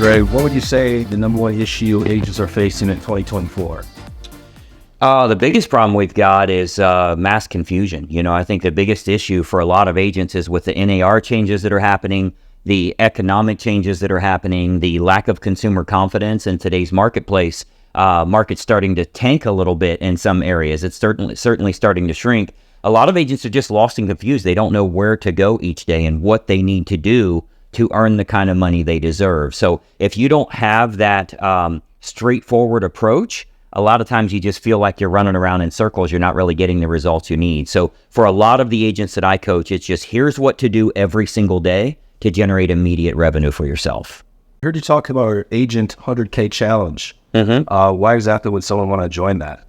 Greg, what would you say the number one issue agents are facing in 2024? The biggest problem we've got is mass confusion. I think the biggest issue for a lot of agents is with the NAR changes that are happening, the economic changes that are happening, the lack of consumer confidence in today's marketplace. Market's starting to tank a little bit in some areas. It's certainly starting to shrink. A lot of agents are just lost and confused. They don't know where to go each day and what they need to do to earn the kind of money they deserve. So if you don't have that straightforward approach, a lot of times you just feel like you're running around in circles. You're not really getting the results you need. So for a lot of the agents that I coach, it's just here's what to do every single day to generate immediate revenue for yourself. I heard you talk about our Agent 100K Challenge. Why exactly would someone want to join that?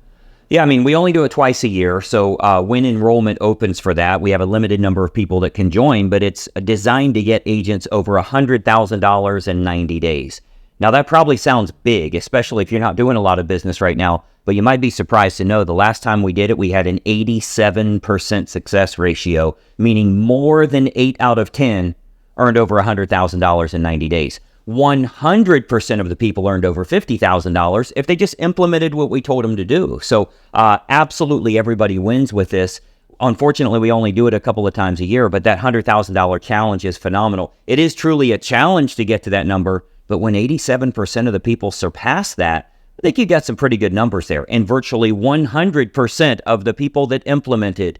Yeah, we only do it twice a year. So when enrollment opens for that, we have a limited number of people that can join, but it's designed to get agents over $100,000 in 90 days. Now, that probably sounds big, especially if you're not doing a lot of business right now, but you might be surprised to know the last time we did it, we had an 87% success ratio, meaning more than 8 out of 10 earned over $100,000 in 90 days. 100% of the people earned over $50,000 if they just implemented what we told them to do. So absolutely everybody wins with this. Unfortunately, we only do it a couple of times a year, but that $100,000 challenge is phenomenal. It is truly a challenge to get to that number, but when 87% of the people surpass that, I think you got some pretty good numbers there. And virtually 100% of the people that implemented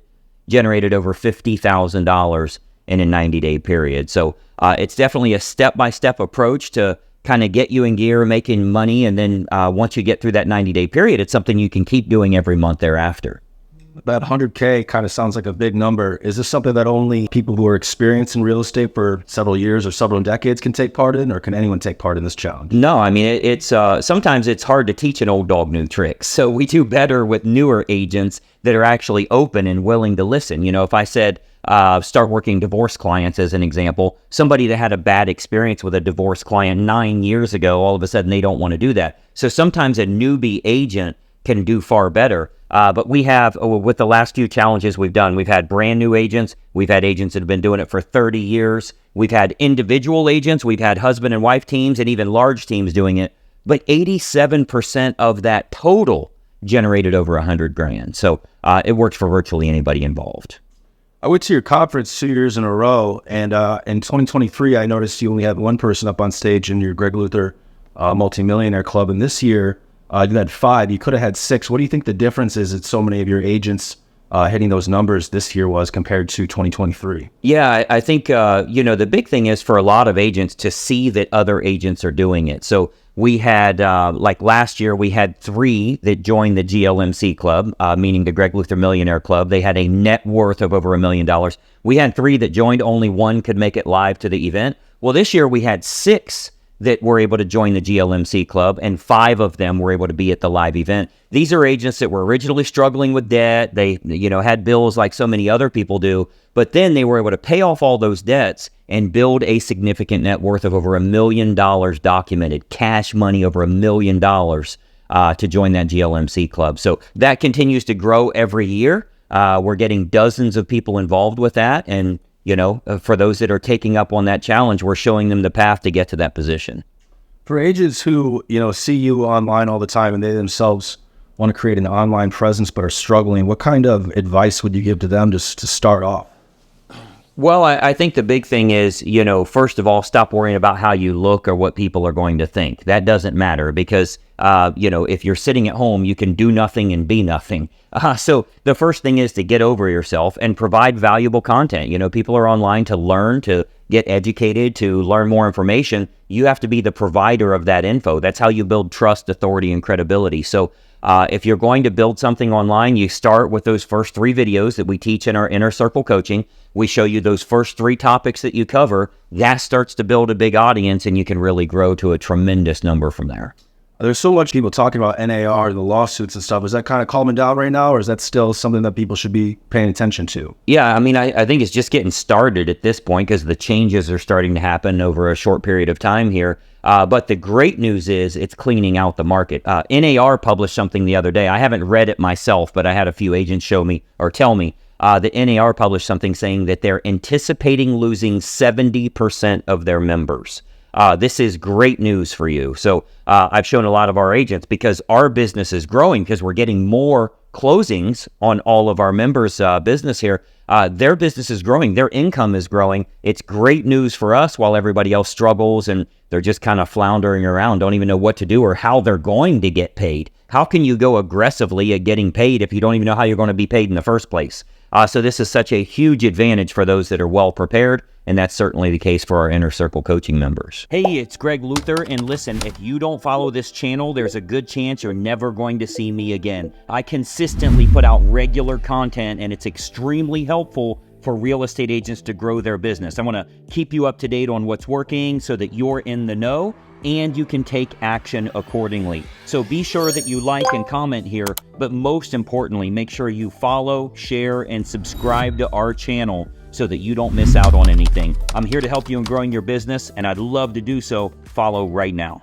generated over $50,000 in a 90-day period. So it's definitely a step-by-step approach to kind of get you in gear, making money, and then once you get through that 90-day period, it's something you can keep doing every month thereafter. That 100K kind of sounds like a big number. Is this something that only people who are experienced in real estate for several years or several decades can take part in, or can anyone take part in this challenge? No, it's sometimes it's hard to teach an old dog new tricks. So we do better with newer agents that are actually open and willing to listen. If I said, start working divorce clients as an example, somebody that had a bad experience with a divorce client 9 years ago, all of a sudden they don't want to do that. So sometimes a newbie agent can do far better. But we have, with the last few challenges we've done, we've had brand new agents. We've had agents that have been doing it for 30 years. We've had individual agents. We've had husband and wife teams and even large teams doing it. But 87% of that total generated over $100,000. So it works for virtually anybody involved. I went to your conference 2 years in a row, and in 2023, I noticed you only had one person up on stage in your Greg Luther multi-millionaire club. And this year, you had 5. You could have had 6. What do you think the difference is that so many of your agents hitting those numbers this year was compared to 2023? Yeah, I think, the big thing is for a lot of agents to see that other agents are doing it. So we had, like last year, we had 3 that joined the GLMC club, meaning the Greg Luther Millionaire Club. They had a net worth of over $1 million. We had 3 that joined. Only 1 could make it live to the event. Well, this year we had 6 that were able to join the GLMC club, and 5 of them were able to be at the live event. These are agents that were originally struggling with debt. They, had bills like so many other people do, but then they were able to pay off all those debts and build a significant net worth of over $1 million documented, cash money over $1 million to join that GLMC club. So that continues to grow every year. We're getting dozens of people involved with that, and for those that are taking up on that challenge, we're showing them the path to get to that position. For agents who, see you online all the time and they themselves want to create an online presence but are struggling, what kind of advice would you give to them just to start off? Well, I think the big thing is, first of all, stop worrying about how you look or what people are going to think. That doesn't matter because, if you're sitting at home, you can do nothing and be nothing. So the first thing is to get over yourself and provide valuable content. People are online to learn, to get educated, to learn more information. You have to be the provider of that info. That's how you build trust, authority, and credibility. So if you're going to build something online, you start with those first 3 videos that we teach in our Inner Circle coaching. We show you those first 3 topics that you cover. That starts to build a big audience, and you can really grow to a tremendous number from there. There's so much people talking about NAR, the lawsuits and stuff. Is that kind of calming down right now, or is that still something that people should be paying attention to? Yeah, I think it's just getting started at this point because the changes are starting to happen over a short period of time here. But the great news is it's cleaning out the market. NAR published something the other day. I haven't read it myself, but I had a few agents show me or tell me that NAR published something saying that they're anticipating losing 70% of their members. this is great news for you. So I've shown a lot of our agents because our business is growing because we're getting more closings on all of our members' business here. Their business is growing. Their income is growing. It's great news for us while everybody else struggles and they're just kind of floundering around, don't even know what to do or how they're going to get paid. How can you go aggressively at getting paid if you don't even know how you're going to be paid in the first place? So this is such a huge advantage for those that are well prepared, and that's certainly the case for our Inner Circle coaching members. Hey, it's Greg Luther, and listen, if you don't follow this channel, there's a good chance you're never going to see me again. I consistently put out regular content, and it's extremely helpful for real estate agents to grow their business. I want to keep you up to date on what's working so that you're in the know and you can take action accordingly. So be sure that you like and comment here, but most importantly, make sure you follow, share, and subscribe to our channel so that you don't miss out on anything. I'm here to help you in growing your business, and I'd love to do so. Follow right now.